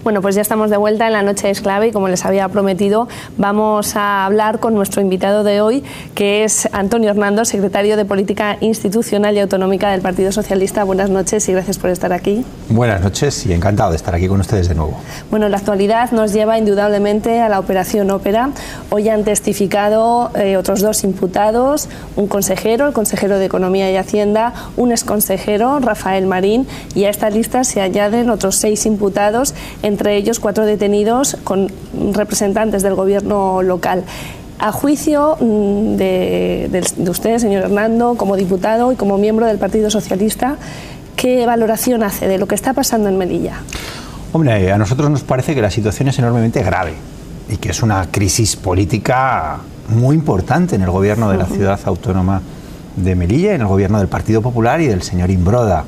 Bueno, pues ya estamos de vuelta en la Noche es Clave y como les había prometido, vamos a hablar con nuestro invitado de hoy, que es Antonio Hernando, secretario de Política Institucional y Autonómica del Partido Socialista. Buenas noches y gracias por estar aquí. Buenas noches y encantado de estar aquí con ustedes de nuevo. Bueno, la actualidad nos lleva indudablemente a la Operación Ópera. Hoy han testificado otros dos imputados, un consejero, el consejero de Economía y Hacienda, un exconsejero, Rafael Marín, y a esta lista se añaden otros 6 imputados, entre ellos 4 detenidos con representantes del gobierno local. A juicio de usted, señor Hernando, como diputado y como miembro del Partido Socialista, ¿qué valoración hace de lo que está pasando en Melilla? Hombre, a nosotros nos parece que la situación es enormemente grave y que es una crisis política muy importante en el gobierno de la ciudad autónoma de Melilla, en el gobierno del Partido Popular y del señor Imbroda,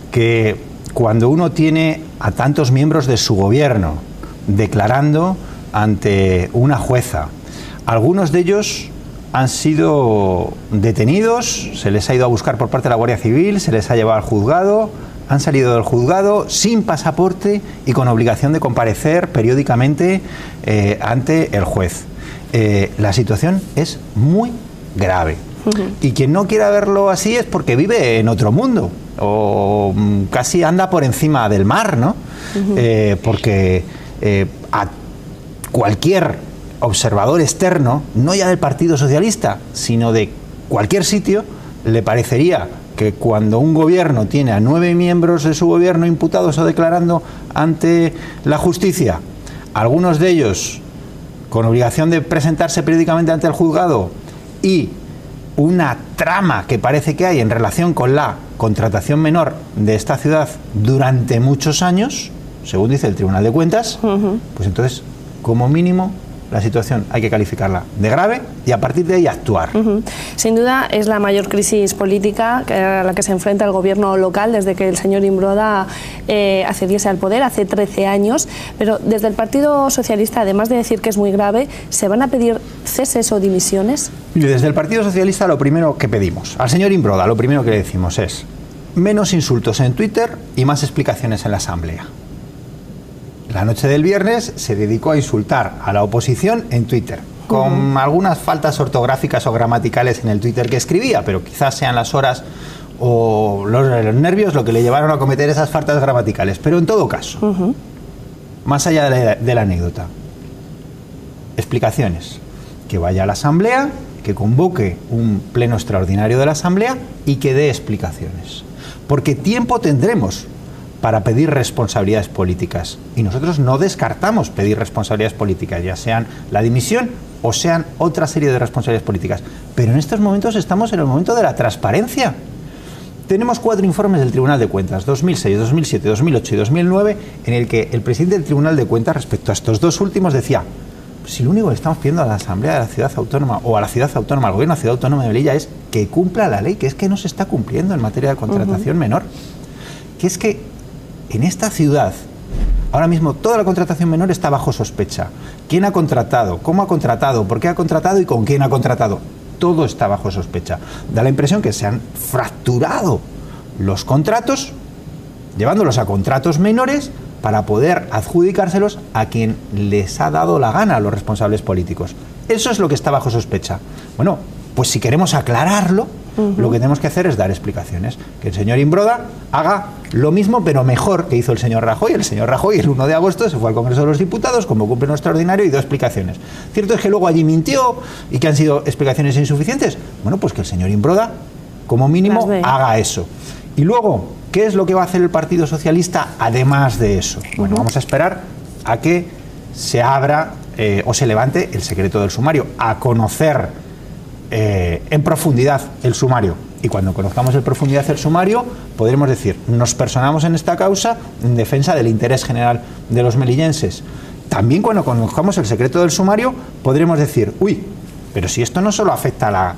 que cuando uno tiene a tantos miembros de su gobierno declarando ante una jueza, algunos de ellos han sido detenidos, se les ha ido a buscar por parte de la Guardia Civil, se les ha llevado al juzgado, han salido del juzgado sin pasaporte y con obligación de comparecer periódicamente ante el juez. La situación es muy grave. Y quien no quiera verlo así es porque vive en otro mundo o casi anda por encima del mar, ¿no? Porque a cualquier observador externo, no ya del Partido Socialista, sino de cualquier sitio, le parecería que cuando un gobierno tiene a 9 miembros de su gobierno imputados o declarando ante la justicia, algunos de ellos con obligación de presentarse periódicamente ante el juzgado y una trama que parece que hay en relación con la contratación menor de esta ciudad durante muchos años, según dice el Tribunal de Cuentas, pues entonces, como mínimo, la situación hay que calificarla de grave y a partir de ahí actuar. Sin duda es la mayor crisis política a la que se enfrenta el gobierno local desde que el señor Imbroda accediese al poder hace 13 años, pero desde el Partido Socialista, además de decir que es muy grave, ¿se van a pedir ceses o dimisiones? Y desde el Partido Socialista lo primero que pedimos al señor Imbroda, lo primero que le decimos es menos insultos en Twitter y más explicaciones en la Asamblea. La noche del viernes se dedicó a insultar a la oposición en Twitter, con algunas faltas ortográficas o gramaticales en el Twitter que escribía, pero quizás sean las horas o los nervios lo que le llevaron a cometer esas faltas gramaticales. Pero en todo caso, más allá de la anécdota, explicaciones. Que vaya a la Asamblea, que convoque un pleno extraordinario de la Asamblea y que dé explicaciones. Porque tiempo tendremos para pedir responsabilidades políticas. Y nosotros no descartamos pedir responsabilidades políticas, ya sean la dimisión o sean otra serie de responsabilidades políticas. Pero en estos momentos estamos en el momento de la transparencia. Tenemos 4 informes del Tribunal de Cuentas, 2006, 2007, 2008 y 2009, en el que el presidente del Tribunal de Cuentas, respecto a estos 2 últimos, decía: si lo único que estamos pidiendo a la Asamblea de la Ciudad Autónoma o a la Ciudad Autónoma, al Gobierno de la Ciudad Autónoma de Melilla, es que cumpla la ley, que es que no se está cumpliendo en materia de contratación menor. Que es que en esta ciudad, ahora mismo, toda la contratación menor está bajo sospecha. ¿Quién ha contratado? ¿Cómo ha contratado? ¿Por qué ha contratado? ¿Y con quién ha contratado? Todo está bajo sospecha. Da la impresión que se han fracturado los contratos, llevándolos a contratos menores para poder adjudicárselos a quien les ha dado la gana a los responsables políticos. Eso es lo que está bajo sospecha. Bueno, pues si queremos aclararlo, lo que tenemos que hacer es dar explicaciones. Que el señor Imbroda haga lo mismo, pero mejor que hizo el señor Rajoy. El señor Rajoy, el 1 de agosto, se fue al Congreso de los Diputados, convocó un pleno extraordinario y dio explicaciones. Cierto es que luego allí mintió y que han sido explicaciones insuficientes. Bueno, pues que el señor Imbroda, como mínimo, haga eso. Y luego, ¿qué es lo que va a hacer el Partido Socialista además de eso? Bueno, vamos a esperar a que se abra o se levante el secreto del sumario, a conocer en profundidad el sumario. Y cuando conozcamos en profundidad el sumario, podremos decir: nos personamos en esta causa en defensa del interés general de los melillenses. También cuando conozcamos el secreto del sumario, podremos decir: uy, pero si esto no solo afecta a la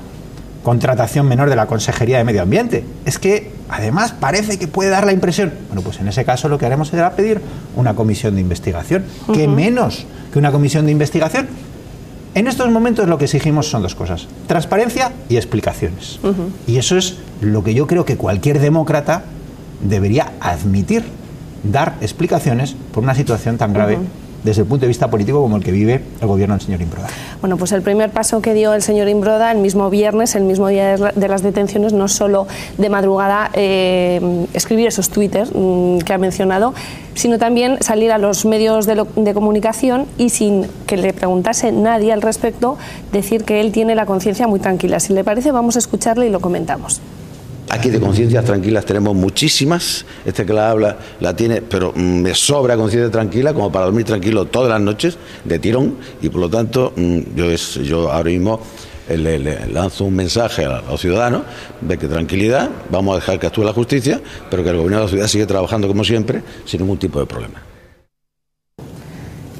contratación menor de la Consejería de Medio Ambiente, es que además parece que puede dar la impresión. Bueno, pues en ese caso lo que haremos será pedir una comisión de investigación. ¿Qué menos que una comisión de investigación? En estos momentos lo que exigimos son 2 cosas: transparencia y explicaciones. Y eso es lo que yo creo que cualquier demócrata debería admitir. dar explicaciones por una situación tan grave desde el punto de vista político como el que vive el gobierno del señor Imbroda. Bueno, pues el primer paso que dio el señor Imbroda el mismo viernes, el mismo día de las detenciones, no solo de madrugada escribir esos twitters que ha mencionado, sino también salir a los medios de comunicación y sin que le preguntase nadie al respecto, decir que él tiene la conciencia muy tranquila. Si le parece, vamos a escucharle y lo comentamos. Aquí de conciencias tranquilas tenemos muchísimas. Este que la habla la tiene, pero me sobra conciencia tranquila como para dormir tranquilo todas las noches de tirón, y por lo tanto yo ahora mismo le lanzo un mensaje a los ciudadanos de que tranquilidad, vamos a dejar que actúe la justicia, pero que el gobierno de la ciudad sigue trabajando como siempre sin ningún tipo de problema.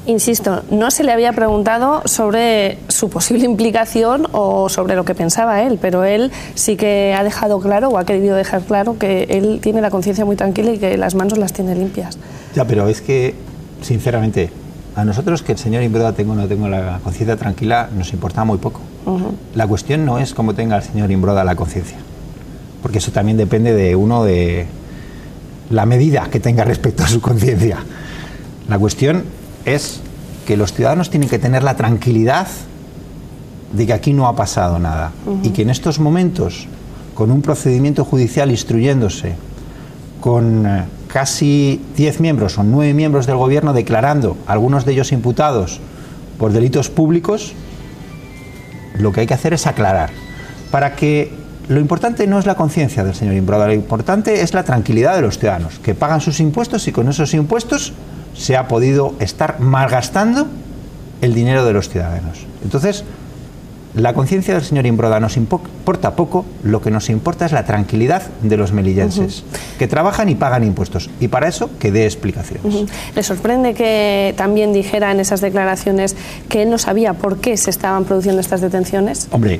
Insisto, no se le había preguntado sobre su posible implicación o sobre lo que pensaba él, pero él sí que ha dejado claro, o ha querido dejar claro, que él tiene la conciencia muy tranquila y que las manos las tiene limpias. Ya, pero es que, sinceramente, a nosotros que el señor Imbroda tenga o no tenga la conciencia tranquila nos importa muy poco. La cuestión no es cómo tenga el señor Imbroda la conciencia, porque eso también depende de uno, de la medida que tenga respecto a su conciencia. La cuestión es que los ciudadanos tienen que tener la tranquilidad de que aquí no ha pasado nada y que en estos momentos, con un procedimiento judicial instruyéndose, con casi 10 miembros o 9 miembros del gobierno declarando, algunos de ellos imputados por delitos públicos, lo que hay que hacer es aclarar, para que lo importante no es la conciencia del señor Imbroda, lo importante es la tranquilidad de los ciudadanos, que pagan sus impuestos y con esos impuestos se ha podido estar malgastando el dinero de los ciudadanos. Entonces, la conciencia del señor Imbroda nos importa poco, lo que nos importa es la tranquilidad de los melillenses, que trabajan y pagan impuestos, y para eso que dé explicaciones. ¿Le sorprende que también dijera en esas declaraciones que él no sabía por qué se estaban produciendo estas detenciones? Hombre,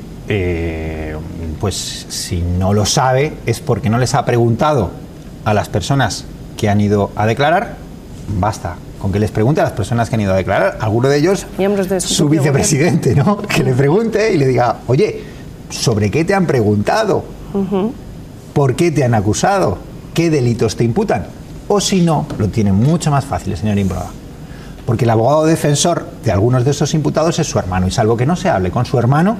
pues si no lo sabe es porque no les ha preguntado a las personas que han ido a declarar. Basta con que les pregunte a las personas que han ido a declarar, alguno de ellos, miembros de su vicepresidente, ¿no? Que le pregunte y le diga, oye, ¿sobre qué te han preguntado? ¿Por qué te han acusado? ¿Qué delitos te imputan? O si no, lo tiene mucho más fácil el señor Imbroda, porque el abogado defensor de algunos de esos imputados es su hermano, y salvo que no se hable con su hermano,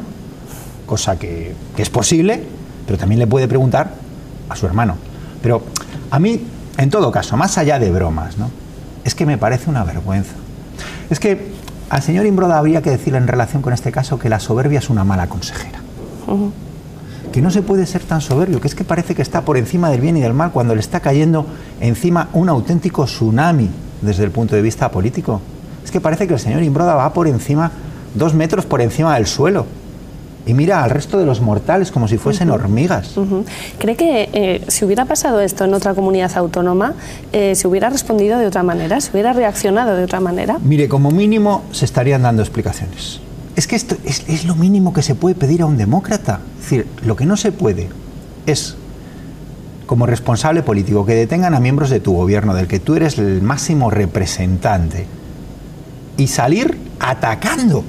cosa que es posible, pero también le puede preguntar a su hermano. Pero a mí, en todo caso, más allá de bromas, ¿no?, es que me parece una vergüenza. Es que al señor Imbroda habría que decirle en relación con este caso que la soberbia es una mala consejera. Que no se puede ser tan soberbio, que es que parece que está por encima del bien y del mal cuando le está cayendo encima un auténtico tsunami desde el punto de vista político. Es que parece que el señor Imbroda va por encima, 2 metros por encima del suelo, y mira al resto de los mortales como si fuesen hormigas. ¿Cree que si hubiera pasado esto en otra comunidad autónoma, se hubiera respondido de otra manera, se hubiera reaccionado de otra manera? Mire, como mínimo se estarían dando explicaciones. Es que esto es lo mínimo que se puede pedir a un demócrata. Es decir, lo que no se puede es, como responsable político, que detengan a miembros de tu gobierno, del que tú eres el máximo representante, y salir atacando.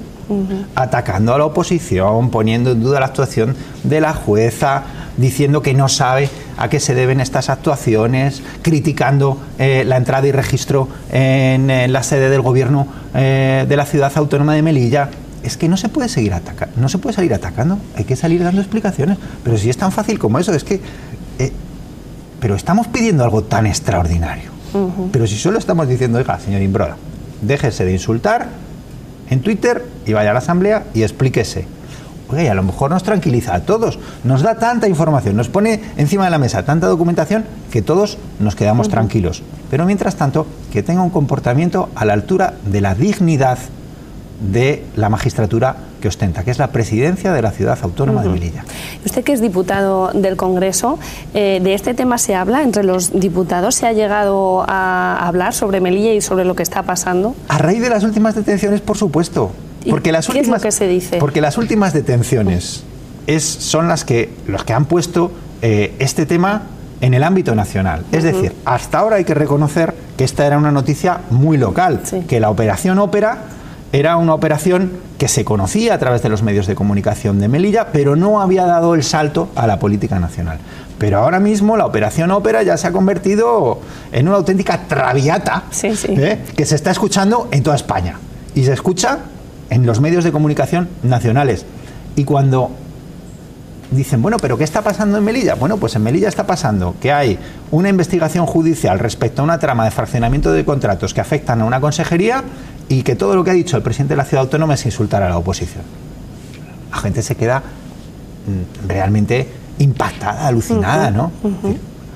Atacando a la oposición, poniendo en duda la actuación de la jueza, diciendo que no sabe a qué se deben estas actuaciones, criticando la entrada y registro en la sede del gobierno de la ciudad autónoma de Melilla. Es que no se puede seguir atacando, no se puede salir atacando, hay que salir dando explicaciones. Pero si es tan fácil como eso, es que pero estamos pidiendo algo tan extraordinario. Pero si solo estamos diciendo, oiga, señor Imbroda, déjese de insultar en Twitter y vaya a la Asamblea y explíquese. Oiga, y a lo mejor nos tranquiliza a todos, nos da tanta información, nos pone encima de la mesa tanta documentación que todos nos quedamos tranquilos. Pero mientras tanto, que tenga un comportamiento a la altura de la dignidad de la magistratura que ostenta, que es la presidencia de la ciudad autónoma de Melilla. Usted, que es diputado del Congreso, ¿de este tema se habla entre los diputados? ¿Se ha llegado a hablar sobre Melilla y sobre lo que está pasando? A raíz de las últimas detenciones, por supuesto. Porque las últimas, ¿qué es lo que se dice? Porque las últimas detenciones son los que han puesto este tema en el ámbito nacional. Es decir, hasta ahora hay que reconocer que esta era una noticia muy local, que la operación Ópera era una operación que se conocía a través de los medios de comunicación de Melilla, pero no había dado el salto a la política nacional. Pero ahora mismo la Operación Ópera ya se ha convertido en una auténtica traviata, sí, sí. Que se está escuchando en toda España. Y se escucha en los medios de comunicación nacionales. Y cuando dicen, bueno, ¿pero qué está pasando en Melilla? Bueno, pues en Melilla está pasando que hay una investigación judicial respecto a una trama de fraccionamiento de contratos que afectan a una consejería y que todo lo que ha dicho el presidente de la ciudad autónoma es insultar a la oposición. La gente se queda realmente impactada, alucinada, ¿no?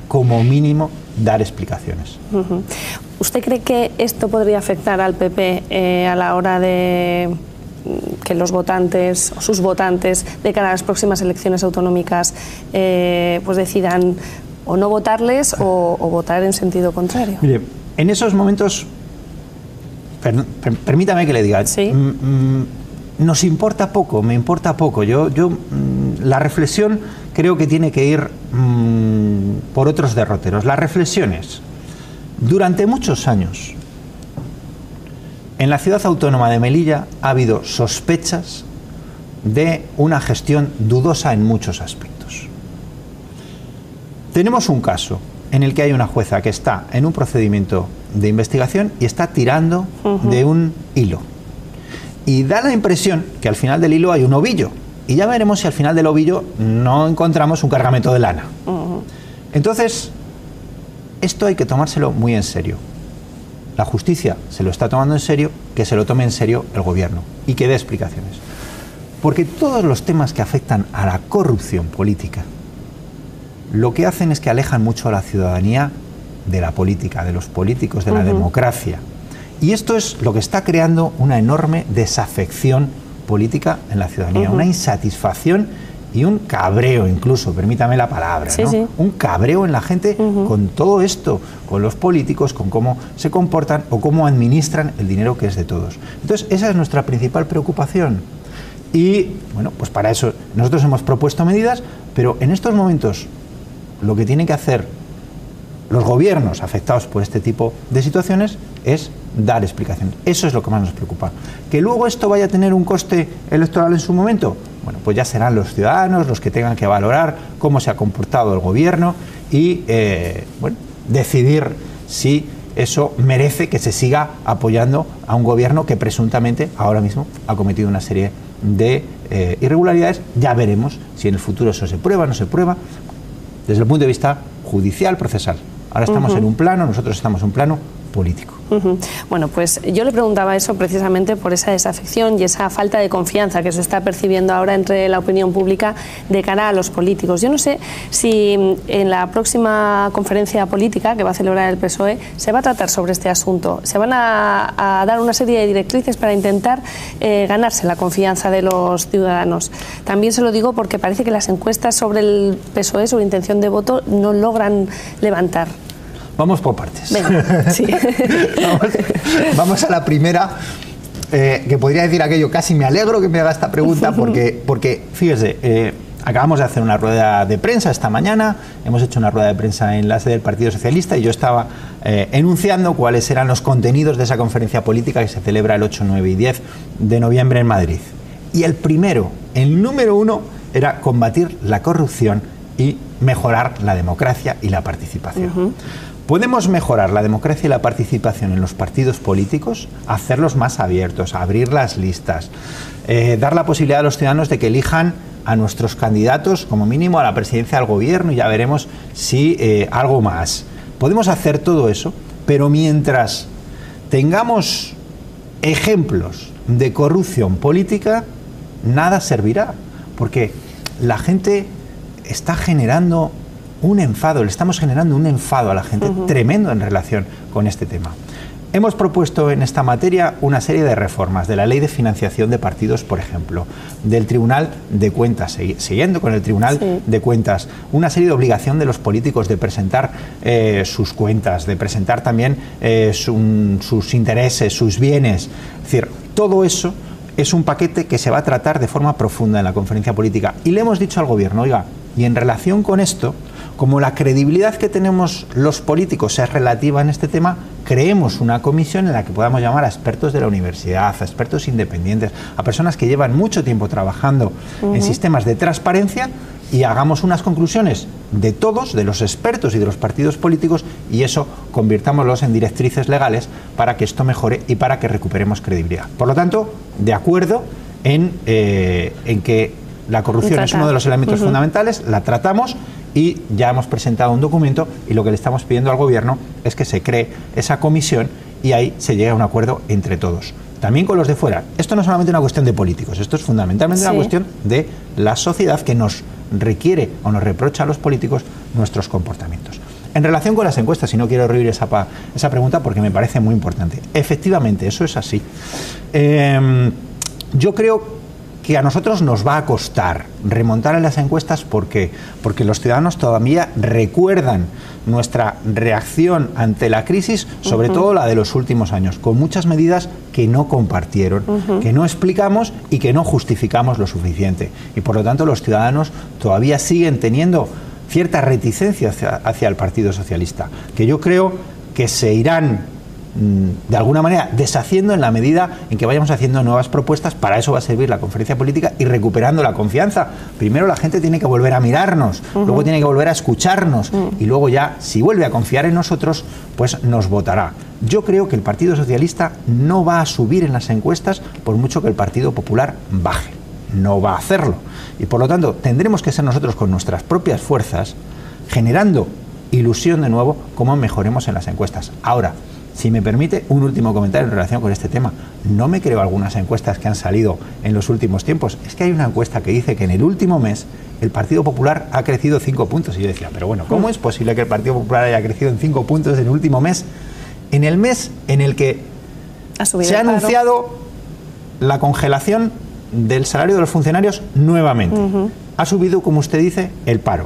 Como mínimo, dar explicaciones. ¿Usted cree que esto podría afectar al PP a la hora de que los votantes o sus votantes de cara a las próximas elecciones autonómicas pues decidan o no votarles o votar en sentido contrario? Mire, en esos momentos, permítame que le diga, ¿sí? Nos importa poco, me importa poco. La reflexión creo que tiene que ir por otros derroteros. La reflexión es, durante muchos años, en la ciudad autónoma de Melilla ha habido sospechas de una gestión dudosa en muchos aspectos. Tenemos un caso en el que hay una jueza que está en un procedimiento de investigación y está tirando de un hilo. Y da la impresión que al final del hilo hay un ovillo. Y ya veremos si al final del ovillo no encontramos un cargamento de lana. Entonces, esto hay que tomárselo muy en serio. La justicia se lo está tomando en serio, que se lo tome en serio el gobierno y que dé explicaciones. Porque todos los temas que afectan a la corrupción política, lo que hacen es que alejan mucho a la ciudadanía de la política, de los políticos, de la democracia. Y esto es lo que está creando una enorme desafección política en la ciudadanía, una insatisfacción y un cabreo incluso, permítame la palabra, sí, ¿no? Sí. Un cabreo en la gente con todo esto, con los políticos, con cómo se comportan o cómo administran el dinero que es de todos. Entonces, esa es nuestra principal preocupación. Y, bueno, pues para eso nosotros hemos propuesto medidas, pero en estos momentos lo que tienen que hacer los gobiernos afectados por este tipo de situaciones es dar explicaciones. Eso es lo que más nos preocupa. ¿Que luego esto vaya a tener un coste electoral en su momento? Bueno, pues ya serán los ciudadanos los que tengan que valorar cómo se ha comportado el gobierno y bueno, decidir si eso merece que se siga apoyando a un gobierno que presuntamente ahora mismo ha cometido una serie de irregularidades. Ya veremos si en el futuro eso se prueba o no se prueba desde el punto de vista judicial, procesal. Ahora estamos en un plano, nosotros estamos en un plano político. Bueno, pues yo le preguntaba eso precisamente por esa desafección y esa falta de confianza que se está percibiendo ahora entre la opinión pública de cara a los políticos. Yo no sé si en la próxima conferencia política que va a celebrar el PSOE se va a tratar sobre este asunto. Se van a dar una serie de directrices para intentar ganarse la confianza de los ciudadanos. También se lo digo porque parece que las encuestas sobre el PSOE, sobre intención de voto, no logran levantar. Vamos por partes. Venga, sí. Vamos a la primera, que podría decir aquello, casi me alegro que me haga esta pregunta, porque fíjese, acabamos de hacer una rueda de prensa esta mañana, hemos hecho una rueda de prensa en la sede del Partido Socialista y yo estaba enunciando cuáles eran los contenidos de esa conferencia política que se celebra el 8, 9 y 10 de noviembre en Madrid. Y el número uno, era combatir la corrupción y mejorar la democracia y la participación. ¿Podemos mejorar la democracia y la participación en los partidos políticos? Hacerlos más abiertos, abrir las listas, dar la posibilidad a los ciudadanos de que elijan a nuestros candidatos, como mínimo a la presidencia del gobierno, y ya veremos si algo más. Podemos hacer todo eso, pero mientras tengamos ejemplos de corrupción política, nada servirá, porque la gente está generando un enfado, le estamos generando un enfado a la gente tremendo en relación con este tema. Hemos propuesto en esta materia una serie de reformas de la Ley de Financiación de Partidos, por ejemplo, del Tribunal de Cuentas, siguiendo con el Tribunal de Cuentas, una serie de obligación de los políticos de presentar sus cuentas, de presentar también sus intereses, sus bienes. Es decir, todo eso es un paquete que se va a tratar de forma profunda en la conferencia política. Y le hemos dicho al gobierno, oiga, y en relación con esto, como la credibilidad que tenemos los políticos es relativa en este tema, creemos una comisión en la que podamos llamar a expertos de la universidad, a expertos independientes, a personas que llevan mucho tiempo trabajando en sistemas de transparencia, y hagamos unas conclusiones de todos, de los expertos y de los partidos políticos, y eso convirtámoslos en directrices legales para que esto mejore y para que recuperemos credibilidad. Por lo tanto, de acuerdo en que la corrupción es uno de los elementos fundamentales, la tratamos y ya hemos presentado un documento, y lo que le estamos pidiendo al Gobierno es que se cree esa comisión y ahí se llegue a un acuerdo entre todos. También con los de fuera. Esto no es solamente una cuestión de políticos, esto es fundamentalmente una cuestión de la sociedad que nos requiere o nos reprocha a los políticos nuestros comportamientos. En relación con las encuestas, y no quiero rehuir esa pregunta porque me parece muy importante. Efectivamente, eso es así. Yo creo que a nosotros nos va a costar remontar en las encuestas porque los ciudadanos todavía recuerdan nuestra reacción ante la crisis, sobre todo la de los últimos años, con muchas medidas que no compartieron, que no explicamos y que no justificamos lo suficiente. Y por lo tanto los ciudadanos todavía siguen teniendo cierta reticencia hacia el Partido Socialista, que yo creo que se irán de alguna manera deshaciendo en la medida en que vayamos haciendo nuevas propuestas. Para eso va a servir la conferencia política y recuperando la confianza. Primero la gente tiene que volver a mirarnos, luego tiene que volver a escucharnos y luego ya, si vuelve a confiar en nosotros, pues nos votará. Yo creo que el Partido Socialista no va a subir en las encuestas por mucho que el Partido Popular baje. No va a hacerlo. Y por lo tanto tendremos que ser nosotros con nuestras propias fuerzas generando ilusión de nuevo cómo mejoremos en las encuestas. Ahora, si me permite, un último comentario en relación con este tema. No me creo algunas encuestas que han salido en los últimos tiempos. Es que hay una encuesta que dice que en el último mes el Partido Popular ha crecido 5 puntos. Y yo decía, pero bueno, ¿cómo es posible que el Partido Popular haya crecido en 5 puntos en el último mes? En el mes en el que se ha anunciado la congelación del salario de los funcionarios nuevamente. Ha subido, como usted dice, el paro.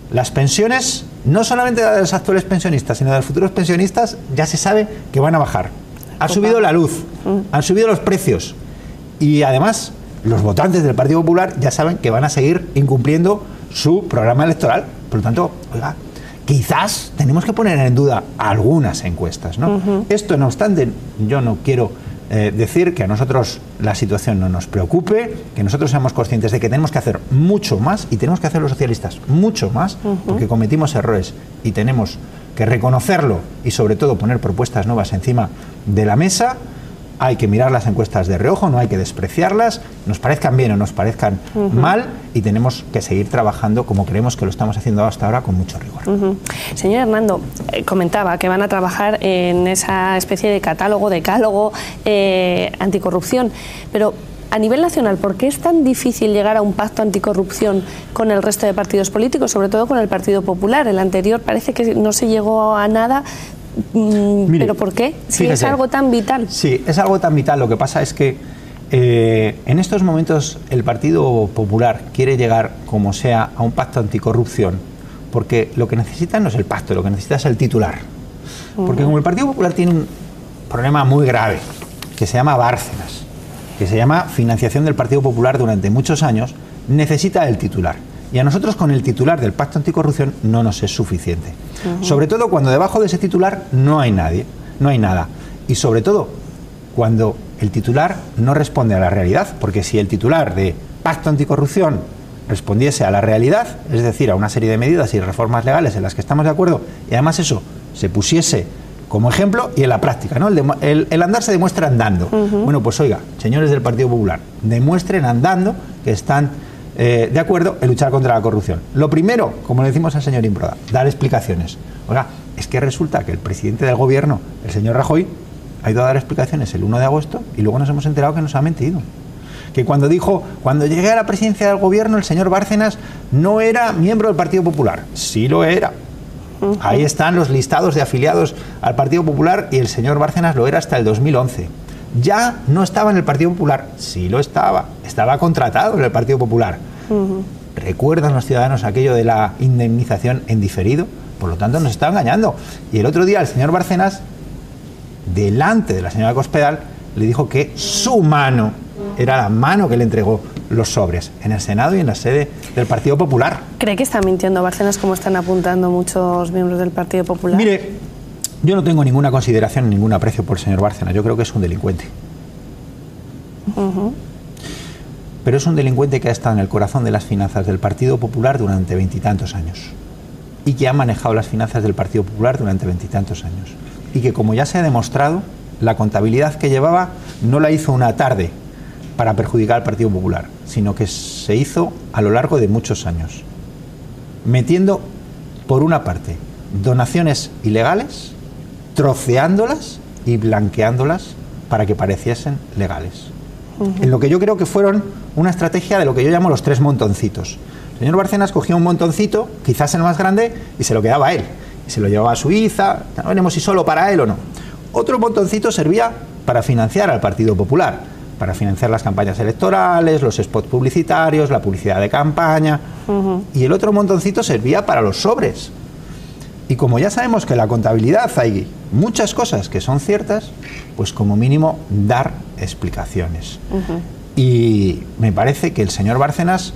Las pensiones, no solamente de los actuales pensionistas, sino de los futuros pensionistas, ya se sabe que van a bajar. Ha subido la luz, han subido los precios y además los votantes del Partido Popular ya saben que van a seguir incumpliendo su programa electoral. Por lo tanto, oiga, quizás tenemos que poner en duda algunas encuestas, ¿no? Esto, no obstante, yo no quiero decir que a nosotros la situación no nos preocupe, que nosotros seamos conscientes de que tenemos que hacer mucho más, y tenemos que hacer los socialistas mucho más, porque cometimos errores y tenemos que reconocerlo y sobre todo poner propuestas nuevas encima de la mesa. Hay que mirar las encuestas de reojo, no hay que despreciarlas, nos parezcan bien o nos parezcan mal, y tenemos que seguir trabajando como creemos que lo estamos haciendo hasta ahora, con mucho rigor. Señor Hernando, comentaba que van a trabajar en esa especie de catálogo, decálogo anticorrupción, pero a nivel nacional, ¿por qué es tan difícil llegar a un pacto anticorrupción con el resto de partidos políticos, sobre todo con el Partido Popular? El anterior parece que no se llegó a nada. Mire, ¿pero por qué? Si fíjese, es algo tan vital. Sí, es algo tan vital. Lo que pasa es que en estos momentos el Partido Popular quiere llegar, como sea, a un pacto anticorrupción, porque lo que necesita no es el pacto, lo que necesita es el titular. Porque como el Partido Popular tiene un problema muy grave, que se llama Bárcenas, que se llama financiación del Partido Popular durante muchos años, necesita el titular. Y a nosotros con el titular del pacto anticorrupción no nos es suficiente. Sobre todo cuando debajo de ese titular no hay nadie, no hay nada. Y sobre todo cuando el titular no responde a la realidad, porque si el titular de pacto anticorrupción respondiese a la realidad, es decir, a una serie de medidas y reformas legales en las que estamos de acuerdo, y además eso se pusiese como ejemplo y en la práctica, ¿no? El andar se demuestra andando. Bueno, pues oiga, señores del Partido Popular, demuestren andando que están de acuerdo en luchar contra la corrupción. Lo primero, como le decimos al señor Imbroda, dar explicaciones. Oiga, es que resulta que el presidente del gobierno, el señor Rajoy, ha ido a dar explicaciones el 1 de agosto y luego nos hemos enterado que nos ha mentido. Que cuando dijo, cuando llegué a la presidencia del gobierno, el señor Bárcenas no era miembro del Partido Popular. Sí lo era. Ahí están los listados de afiliados al Partido Popular, y el señor Bárcenas lo era hasta el 2011. Ya no estaba en el Partido Popular. Sí lo estaba. Estaba contratado en el Partido Popular. ¿Recuerdan los ciudadanos aquello de la indemnización en diferido? Por lo tanto, nos está engañando. Y el otro día el señor Bárcenas, delante de la señora Cospedal, le dijo que su mano era la mano que le entregó los sobres, en el Senado y en la sede del Partido Popular. ¿Cree que está mintiendo Bárcenas, como están apuntando muchos miembros del Partido Popular? Mire, yo no tengo ninguna consideración, ningún aprecio por el señor Bárcenas. Yo creo que es un delincuente. Pero es un delincuente que ha estado en el corazón de las finanzas del Partido Popular durante 20 y tantos años. Y que ha manejado las finanzas del Partido Popular durante 20 y tantos años. Y que, como ya se ha demostrado, la contabilidad que llevaba no la hizo una tarde para perjudicar al Partido Popular, sino que se hizo a lo largo de muchos años, metiendo, por una parte, donaciones ilegales, troceándolas y blanqueándolas para que pareciesen legales. En lo que yo creo que fueron una estrategia de lo que yo llamo los 3 montoncitos. El señor Bárcenas cogía un montoncito, quizás el más grande, y se lo quedaba a él. Y se lo llevaba a Suiza, no veremos si solo para él o no. Otro montoncito servía para financiar al Partido Popular, para financiar las campañas electorales, los spots publicitarios, la publicidad de campaña. Y el otro montoncito servía para los sobres. Y como ya sabemos que en la contabilidad hay muchas cosas que son ciertas, pues como mínimo dar explicaciones. Y me parece que el señor Bárcenas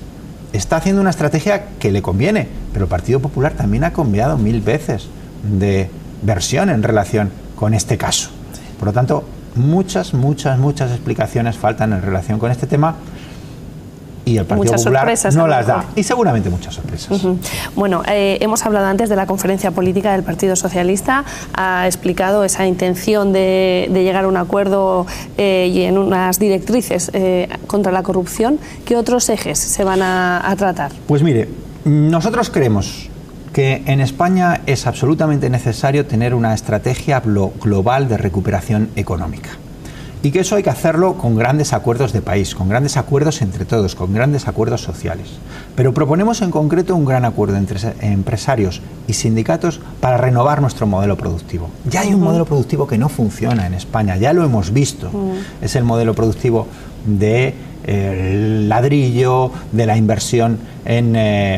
está haciendo una estrategia que le conviene, pero el Partido Popular también ha cambiado 1000 veces de versión en relación con este caso. Por lo tanto, muchas explicaciones faltan en relación con este tema. Y el Partido Popular no las da. Y seguramente muchas sorpresas. Bueno, hemos hablado antes de la conferencia política del Partido Socialista. Ha explicado esa intención de llegar a un acuerdo y en unas directrices contra la corrupción. ¿Qué otros ejes se van a tratar? Pues mire, nosotros creemos que en España es absolutamente necesario tener una estrategia global de recuperación económica. Y que eso hay que hacerlo con grandes acuerdos de país, con grandes acuerdos entre todos, con grandes acuerdos sociales. Pero proponemos en concreto un gran acuerdo entre empresarios y sindicatos para renovar nuestro modelo productivo. Ya hay un modelo productivo que no funciona en España, ya lo hemos visto. Es el modelo productivo de el ladrillo, de la inversión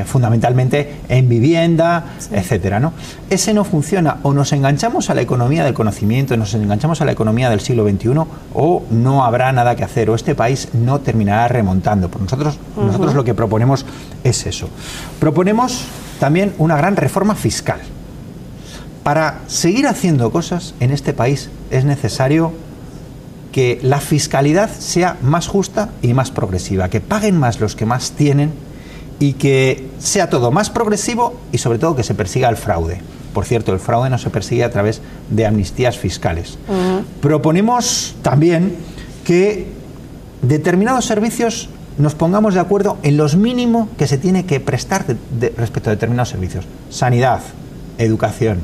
fundamentalmente en vivienda, etcétera, ¿no? Ese no funciona. O nos enganchamos a la economía del conocimiento, nos enganchamos a la economía del siglo XXI, o no habrá nada que hacer, o este país no terminará remontando. Por nosotros lo que proponemos es eso. Proponemos también una gran reforma fiscal. Para seguir haciendo cosas en este país es necesario que la fiscalidad sea más justa y más progresiva, que paguen más los que más tienen y que sea todo más progresivo y sobre todo que se persiga el fraude. Por cierto, el fraude no se persigue a través de amnistías fiscales. Proponemos también que determinados servicios nos pongamos de acuerdo en los mínimos que se tiene que prestar respecto a determinados servicios. Sanidad, educación,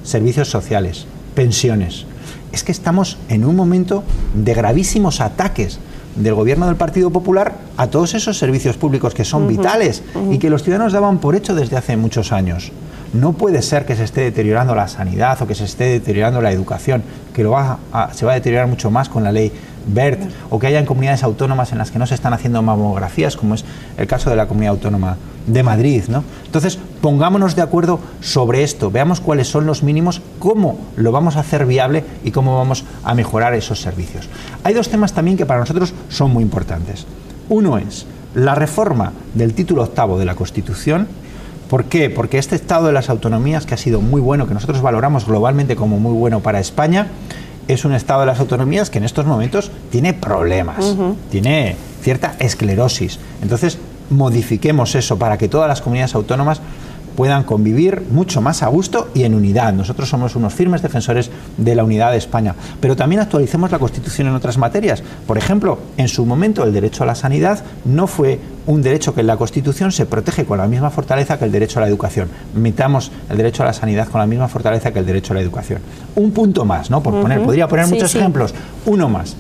servicios sociales, pensiones. Es que estamos en un momento de gravísimos ataques del gobierno del Partido Popular a todos esos servicios públicos que son vitales y que los ciudadanos daban por hecho desde hace muchos años. No puede ser que se esté deteriorando la sanidad o que se esté deteriorando la educación, que se va a deteriorar mucho más con la ley Wert, o que haya en comunidades autónomas en las que no se están haciendo mamografías, como es el caso de la Comunidad Autónoma de Madrid, ¿no? Entonces, pongámonos de acuerdo sobre esto, veamos cuáles son los mínimos, cómo lo vamos a hacer viable y cómo vamos a mejorar esos servicios. Hay dos temas también que para nosotros son muy importantes. Uno es la reforma del título 8º de la Constitución. ¿Por qué? Porque este estado de las autonomías, que ha sido muy bueno, que nosotros valoramos globalmente como muy bueno para España, es un estado de las autonomías que en estos momentos tiene problemas, tiene cierta esclerosis. Entonces, modifiquemos eso para que todas las comunidades autónomas puedan convivir mucho más a gusto y en unidad. Nosotros somos unos firmes defensores de la unidad de España, pero también actualicemos la Constitución en otras materias. Por ejemplo, en su momento el derecho a la sanidad no fue un derecho que en la Constitución se protege con la misma fortaleza que el derecho a la educación. Metamos el derecho a la sanidad con la misma fortaleza que el derecho a la educación. Un punto más, ¿no? Podría poner muchos ejemplos. Uno más.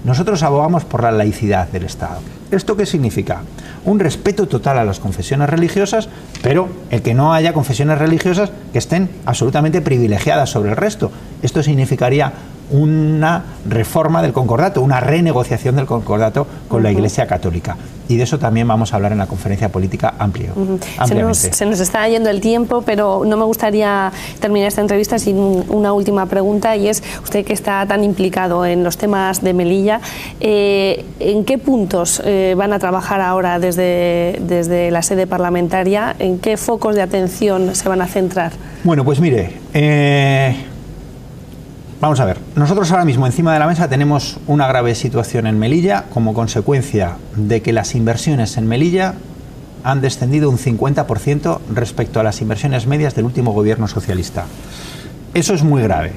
Nosotros abogamos por la laicidad del Estado. ¿Esto qué significa? Un respeto total a las confesiones religiosas, pero el que no haya confesiones religiosas que estén absolutamente privilegiadas sobre el resto. Esto significaría una reforma del concordato, una renegociación del concordato con la Iglesia Católica. Y de eso también vamos a hablar en la conferencia política ampliamente. Se nos está yendo el tiempo, pero no me gustaría terminar esta entrevista sin una última pregunta, y es, usted que está tan implicado en los temas de Melilla, ¿en qué puntos van a trabajar ahora desde la sede parlamentaria? ¿En qué focos de atención se van a centrar? Bueno, pues mire, vamos a ver, nosotros ahora mismo encima de la mesa tenemos una grave situación en Melilla como consecuencia de que las inversiones en Melilla han descendido un 50% respecto a las inversiones medias del último gobierno socialista. Eso es muy grave.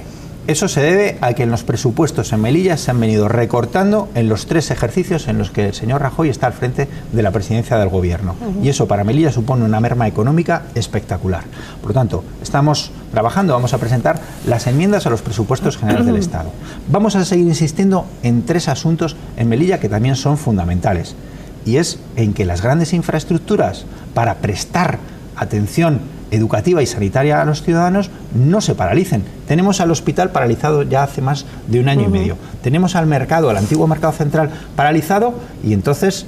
Eso se debe a que en los presupuestos en Melilla se han venido recortando en los 3 ejercicios en los que el señor Rajoy está al frente de la presidencia del gobierno. Y eso para Melilla supone una merma económica espectacular. Por lo tanto, estamos trabajando, vamos a presentar las enmiendas a los presupuestos generales del Estado. Vamos a seguir insistiendo en 3 asuntos en Melilla que también son fundamentales. Y es en que las grandes infraestructuras para prestar atención educativa y sanitaria a los ciudadanos no se paralicen. Tenemos al hospital paralizado ya hace más de 1 año y medio. Tenemos al mercado, al antiguo mercado central, paralizado, y entonces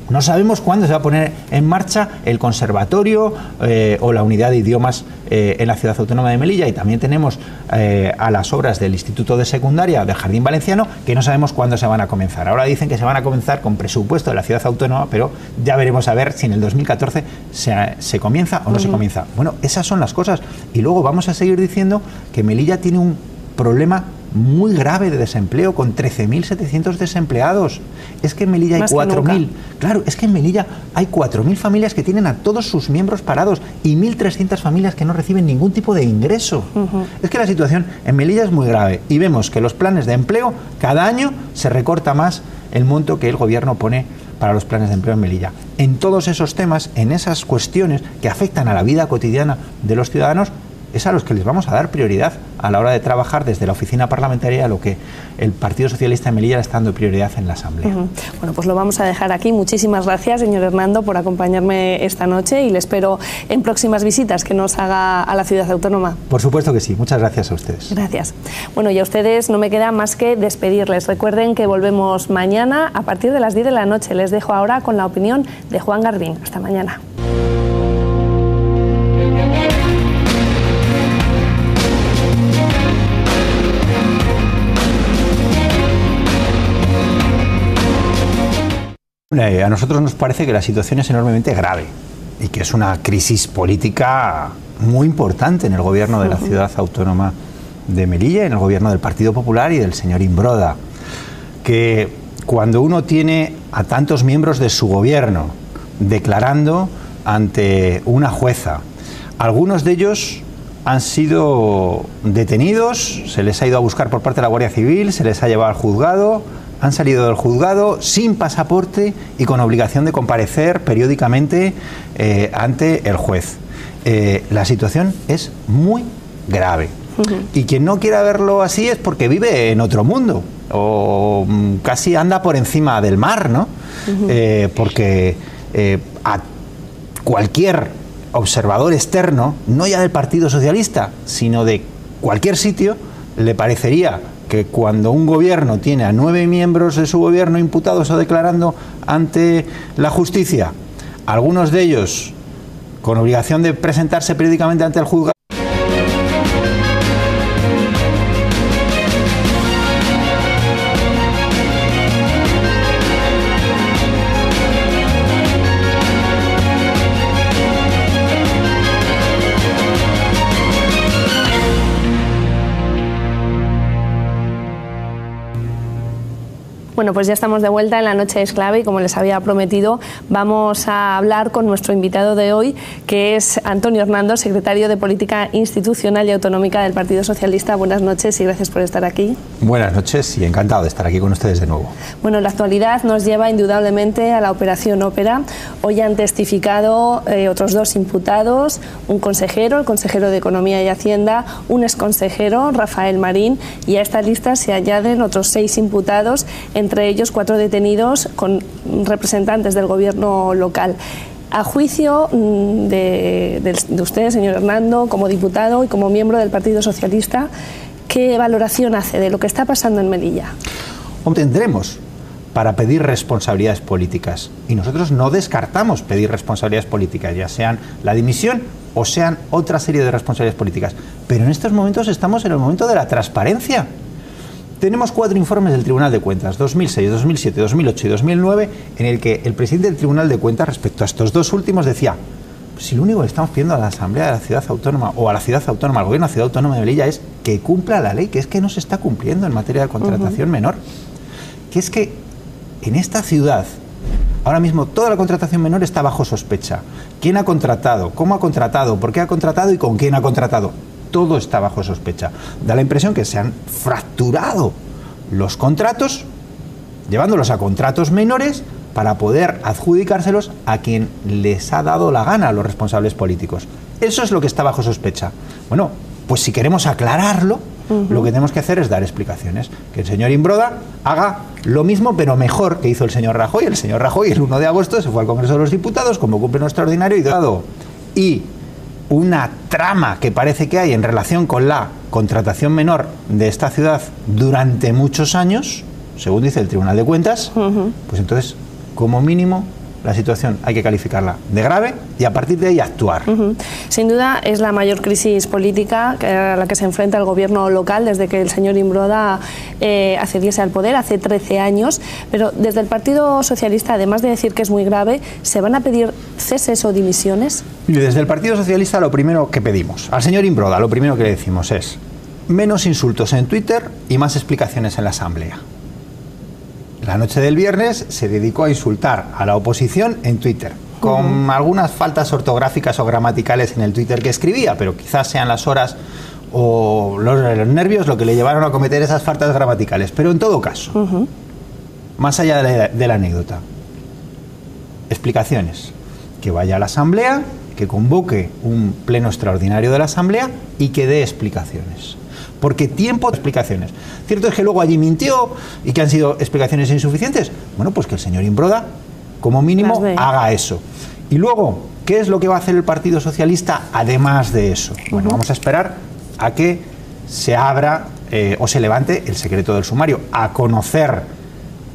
no sabemos cuándo se va a poner en marcha el conservatorio o la unidad de idiomas en la ciudad autónoma de Melilla. Y también tenemos a las obras del Instituto de Secundaria del Jardín Valenciano, que no sabemos cuándo se van a comenzar. Ahora dicen que se van a comenzar con presupuesto de la ciudad autónoma, pero ya veremos a ver si en el 2014 se comienza o no se comienza. Bueno, esas son las cosas. Y luego vamos a seguir diciendo que Melilla tiene un problema muy grave de desempleo, con 13.700 desempleados. Es que en Melilla hay 4.000. Claro, es que en Melilla hay 4.000 familias que tienen a todos sus miembros parados y 1.300 familias que no reciben ningún tipo de ingreso. Es que la situación en Melilla es muy grave, y vemos que los planes de empleo, cada año se recorta más el monto que el gobierno pone para los planes de empleo en Melilla. En todos esos temas, en esas cuestiones que afectan a la vida cotidiana de los ciudadanos, es a los que les vamos a dar prioridad a la hora de trabajar desde la oficina parlamentaria, a lo que el Partido Socialista de Melilla le está dando prioridad en la Asamblea. Bueno, pues lo vamos a dejar aquí. Muchísimas gracias, señor Hernando, por acompañarme esta noche, y le espero en próximas visitas que nos haga a la ciudad autónoma. Por supuesto que sí. Muchas gracias a ustedes. Gracias. Bueno, y a ustedes no me queda más que despedirles. Recuerden que volvemos mañana a partir de las 10 de la noche. Les dejo ahora con la opinión de Juan Garbín. Hasta mañana. A nosotros nos parece que la situación es enormemente grave y que es una crisis política muy importante en el gobierno de la ciudad autónoma de Melilla, en el gobierno del Partido Popular y del señor Imbroda, que cuando uno tiene a tantos miembros de su gobierno declarando ante una jueza, algunos de ellos han sido detenidos, se les ha ido a buscar por parte de la Guardia Civil, se les ha llevado al juzgado, han salido del juzgado sin pasaporte y con obligación de comparecer periódicamente ante el juez. La situación es muy grave. Y quien no quiera verlo así es porque vive en otro mundo, o casi anda por encima del mar, ¿no? Porque a cualquier observador externo, no ya del Partido Socialista, sino de cualquier sitio, le parecería que cuando un gobierno tiene a 9 miembros de su gobierno imputados o declarando ante la justicia, algunos de ellos con obligación de presentarse periódicamente ante el juzgado, Bueno, pues ya estamos de vuelta en la Noche es Clave, y como les había prometido, vamos a hablar con nuestro invitado de hoy, que es Antonio Hernando, secretario de Política Institucional y Autonómica del Partido Socialista. Buenas noches y gracias por estar aquí. Buenas noches y encantado de estar aquí con ustedes de nuevo. Bueno, la actualidad nos lleva indudablemente a la operación Ópera. Hoy han testificado otros 2 imputados, un consejero, el consejero de Economía y Hacienda, un exconsejero, Rafael Marín, y a esta lista se añaden otros 6 imputados, entre ellos 4 detenidos con representantes del gobierno local. A juicio de usted, señor Hernando, como diputado y como miembro del Partido Socialista, ¿qué valoración hace de lo que está pasando en Melilla? Tendremos para pedir responsabilidades políticas, y nosotros no descartamos pedir responsabilidades políticas, ya sean la dimisión o sean otra serie de responsabilidades políticas, pero en estos momentos estamos en el momento de la transparencia. Tenemos 4 informes del Tribunal de Cuentas, 2006, 2007, 2008 y 2009, en el que el presidente del Tribunal de Cuentas, respecto a estos 2 últimos, decía: si lo único que estamos pidiendo a la Asamblea de la Ciudad Autónoma, o a la Ciudad Autónoma, al Gobierno de la Ciudad Autónoma de Melilla, es que cumpla la ley, que es que no se está cumpliendo en materia de contratación menor. Que es que en esta ciudad, ahora mismo, toda la contratación menor está bajo sospecha. ¿Quién ha contratado? ¿Cómo ha contratado? ¿Por qué ha contratado? ¿Y con quién ha contratado? Todo está bajo sospecha. Da la impresión que se han fracturado los contratos, llevándolos a contratos menores para poder adjudicárselos a quien les ha dado la gana, a los responsables políticos. Eso es lo que está bajo sospecha. Bueno, pues si queremos aclararlo, lo que tenemos que hacer es dar explicaciones. Que el señor Imbroda haga lo mismo, pero mejor, que hizo el señor Rajoy. El señor Rajoy, el 1 de agosto, se fue al Congreso de los Diputados, convocó un pleno extraordinario y una trama que parece que hay en relación con la contratación menor de esta ciudad durante muchos años, según dice el Tribunal de Cuentas, pues entonces, como mínimo, la situación hay que calificarla de grave y a partir de ahí actuar. Sin duda es la mayor crisis política a la que se enfrenta el gobierno local desde que el señor Imbroda accediese al poder hace 13 años, pero desde el Partido Socialista, además de decir que es muy grave, ¿se van a pedir ceses o dimisiones? Y desde el Partido Socialista lo primero que pedimos al señor Imbroda, lo primero que le decimos es menos insultos en Twitter y más explicaciones en la Asamblea. La noche del viernes se dedicó a insultar a la oposición en Twitter, con algunas faltas ortográficas o gramaticales en el Twitter que escribía, pero quizás sean las horas o los nervios lo que le llevaron a cometer esas faltas gramaticales. Pero en todo caso, más allá de la anécdota, explicaciones. Que vaya a la Asamblea, que convoque un pleno extraordinario de la Asamblea y que dé explicaciones. Porque tiempo de explicaciones. Cierto es que luego allí mintió y que han sido explicaciones insuficientes. Bueno, pues que el señor Imbroda, como mínimo, haga eso. Y luego, ¿qué es lo que va a hacer el Partido Socialista además de eso? Bueno, vamos a esperar a que se abra o se levante el secreto del sumario, a conocer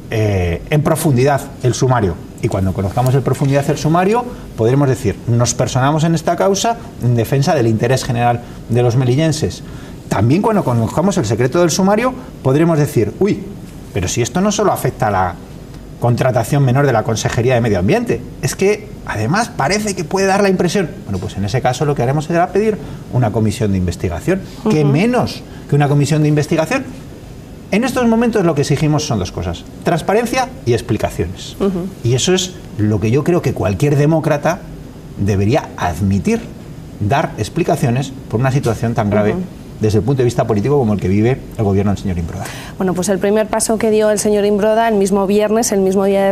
en profundidad el sumario. Y cuando conozcamos en profundidad el sumario, podremos decir, nos personamos en esta causa en defensa del interés general de los melillenses. También cuando conozcamos el secreto del sumario podremos decir, uy, pero si esto no solo afecta a la contratación menor de la Consejería de Medio Ambiente, es que además parece que puede dar la impresión. Bueno, pues en ese caso lo que haremos será pedir una comisión de investigación. ¿Qué menos que una comisión de investigación? En estos momentos lo que exigimos son 2 cosas, transparencia y explicaciones. Y eso es lo que yo creo que cualquier demócrata debería admitir, dar explicaciones por una situación tan grave desde el punto de vista político como el que vive el gobierno del señor Imbroda. Bueno, pues el primer paso que dio el señor Imbroda el mismo viernes, el mismo día de